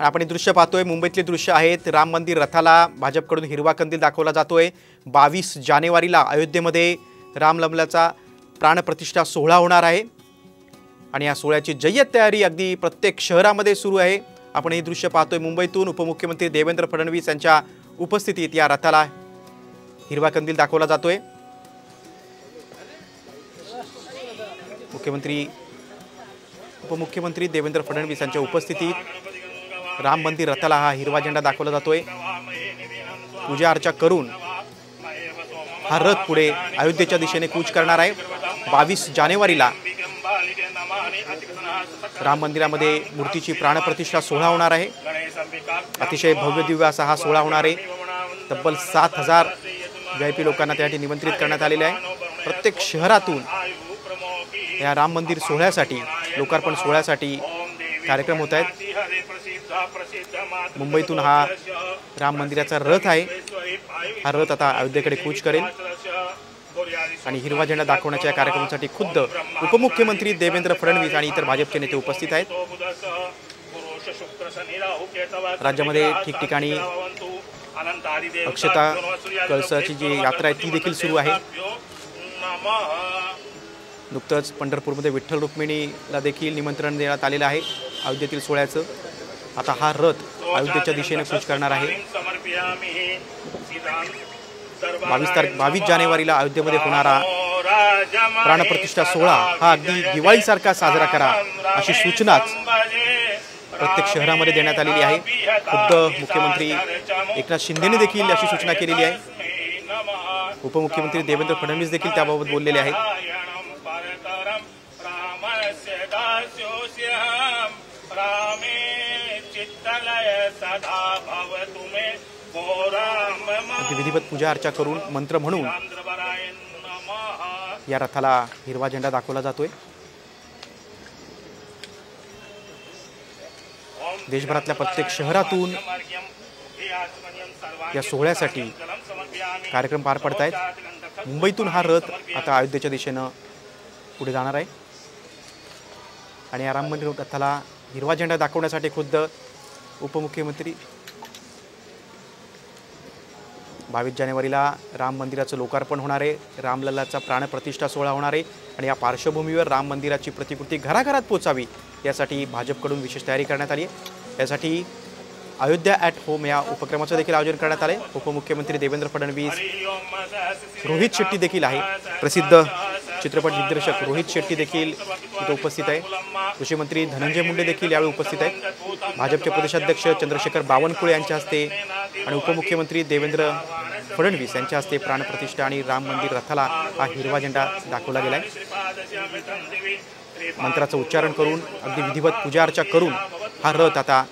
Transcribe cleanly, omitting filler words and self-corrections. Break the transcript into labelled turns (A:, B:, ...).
A: आपण हे दृश्य पाहतोय, मुंबईतले दृश्य आहेत। राम मंदिर रथाला भाजपकडून हिरवा कंदील दाखवला जातोय। 22 जानेवारीला अयोध्येमध्ये रामलल्लाचा प्राणप्रतिष्ठा सोहळा होणार आहे आणि या सोहळ्याची जय्यत तयारी अगदी प्रत्येक शहरामध्ये सुरू आहे। आपण हे दृश्य पाहतोय मुंबईतून। उपमुख्यमंत्री देवेंद्र फडणवीस यांच्या उपस्थितीत या रथाला हिरवा कंदील दाखवला जातोय। उपमुख्यमंत्री देवेंद्र फडणवीस यांच्या उपस्थितीत राम मंदिर रथाला हा हिरवा झेंडा दाखवला जातोय। पूजा अर्चा करून हा रथ पुढे अयोध्येच्या दिशेने कूच करणार आहे। 22 जानेवारीला राम मंदिरामध्ये मूर्तीची प्राणप्रतिष्ठा सोहळा होणार आहे। अतिशय भव्य दिव्य असा हा सोहळा होणार आहे। तब्बल 7000 VIP लोकांना त्यासाठी निमंत्रित करण्यात आलेले आहे। प्रत्येक शहरातून या राम मंदिर सोहळ्यासाठी, लोकार्पण सोहळ्यासाठी कार्यक्रम होत आहेत। मुंबईतून हा राम मंदिराचा रथ आहे। हा रथ आता अयोध्येकडे कूच करेल आणि हिरवा झेंडा दाखवण्याच्या कार्यक्रमासाठी खुद्द उपमुख्यमंत्री देवेंद्र फडणवीस आणि इतर भाजपचे नेते उपस्थित आहेत। राज्यामध्ये ठिकठिकाणी अक्षता कळसाची जी यात्रा आहे ती देखील सुरू आहे। नुकतंच पंढरपूरमध्ये विठ्ठल रुक्मिणीला देखील निमंत्रण देण्यात आलेलं आहे अयोध्येतील सोहळ्याचं। आता हा रथ अयोध्येच्या दिशेने कूच करणार आहे। 22 जानेवारीला अयोध्येमध्ये होणारा प्राणप्रतिष्ठा सोहळा हा अगदी दिवाळीसारखा साजरा करा अशी सूचनाच प्रत्येक शहरामध्ये देण्यात आलेली आहे। खुद्द मुख्यमंत्री एकनाथ शिंदेने देखील अशी सूचना केलेली आहे। उपमुख्यमंत्री देवेंद्र फडणवीस देखील त्याबाबत बोललेले आहेत। विधिवत पूजा अर्चा करून मंत्र म्हणून या रथाला हिरवा झेंडा दाखवला जातोय। देशभरातल्या प्रत्येक शहरातून या सोहळ्यासाठी कार्यक्रम पार पडत आहेत। मुंबईतून हा रथ आता अयोध्येच्या दिशेने पुढे जाणार आहे आणि या राम मंदिर रथाला हिरवा झेंडा दाखवण्यासाठी खुद्द उपमुख्यमंत्री 22 जानेवारीला राम मंदिराचं लोकार्पण होणार आहे। रामलल्लाचा प्राणप्रतिष्ठा सोहळा होणार आहे आणि या पार्श्वभूमीवर राम मंदिराची प्रतिकृती घराघरात पोचावी यासाठी भाजपकडून विशेष तयारी करण्यात आली आहे। यासाठी अयोध्या ॲट होम या उपक्रमाचं देखील आयोजन करण्यात आले। उपमुख्यमंत्री देवेंद्र फडणवीस, रोहित शेट्टी देखील आहे, प्रसिद्ध चित्रपट दिग्दर्शक रोहित शेट्टी देखील इथे उपस्थित आहे। कृषी मंत्री धनंजय मुंडे देखील यावेळी उपस्थित आहेत। भाजपचे प्रदेशाध्यक्ष चंद्रशेखर बावनकुळे यांच्या हस्ते आणि उपमुख्यमंत्री देवेंद्र फडणवीस यांच्या हस्ते प्राणप्रतिष्ठा आणि राम मंदिर रथाला हा हिरवा झेंडा दाखवला गेला आहे। मंत्राचं उच्चारण करून अगदी विधिवत पूजा अर्चा करून हा रथ आता